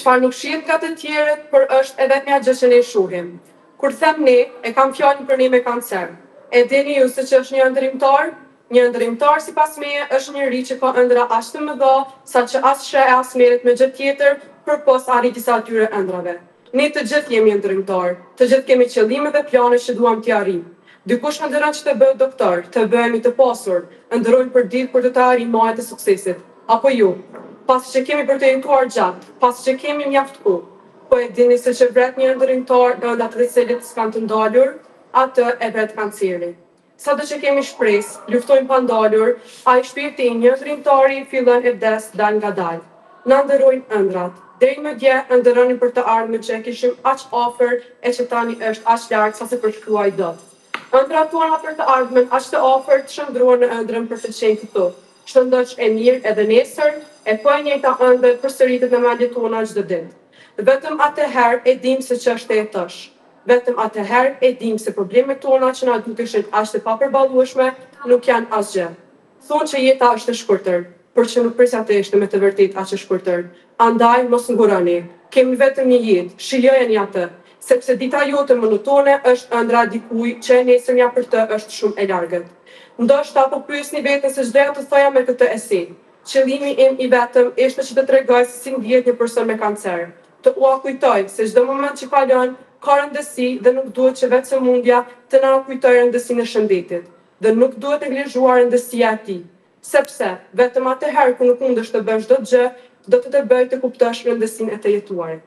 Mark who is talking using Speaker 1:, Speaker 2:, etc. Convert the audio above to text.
Speaker 1: Çfarë nuk shihet nga të tjerët, por është e vetmja gjë që ne shohim. Kur them ne, e kam fjalën për ne me kancer. E dini ju se që është një ëndërrimtar? Një ëndërrimtar sipas meje është njëri që ka ëndra aq të mëdha sa që as sheh e as merret me gjë tjetër përpos arritjes së atyre ëndrave. Ne të gjithë jemi ëndërrimtar, të gjithë kemi qëllime dhe plane që duam t'i arrijmë. Dikush ëndërron që të bëhet doktor, të bëhemi të pasur, ëndërrojmë për ditë për të të arrijmë majet e suksesit. Apo ju? Pas që kemi për të jetuar gjatë, pas që kemi mjaft kohë, po e dini se që vret një ëndërrimtar ëndra të cilit s'kan të ndalur, atë e vret kanceri. Sado që kemi shpresë, luftojmë pa ndalur, ai shpirti i një ëndërrimtari fillon e vdes dal nga dal. Na ndërrojnë ëndrat. Deri më dje ëndërronin për të ardhmen që e kishim aq afër e që tani është aq larg sa se përshkruaj dot. Ëndrat tona për të ardhmen aq të afërt shndruan në ëndrën për të qenë këtu. Shëndosh e mirë edhe nesër, e po e njëjta ëndër përsëritet në mendjet tona çdo ditë. Vetëm atëherë e dim se ç'është e jetosh. Vetëm atëherë e dim se problemet tona që na dukeshin aq të papërballueshme nuk janë asgjë. Thonë që jeta është e shkurtër, por që nuk prisja të ishte me të vërtetë aq e shkurtër. Andaj mos ngurani. Kemi vetëm një jetë, shijojeni atë, sepse dita jote monotone është ëndra dikujt që nesërmja për të është shumë e largët. Ndoshta po pyesni veten se ç'doja të thoja me këtë esi. Qëllimi im i vetëm ishte që të tregoj se si ndihet një person me kancer. Të ua kujtoj se çdo moment që kalon ka rëndësi dhe nuk duhet që vetë sëmundja të na kujtojë rëndësinë e shëndetit. Dhe nuk duhet neglizhuar rëndësia e tij. Sepse vetëm atëherë kur nuk mundesh të bësh çdo gjë, do të bëj të kuptosh rëndësinë e të jetuarit.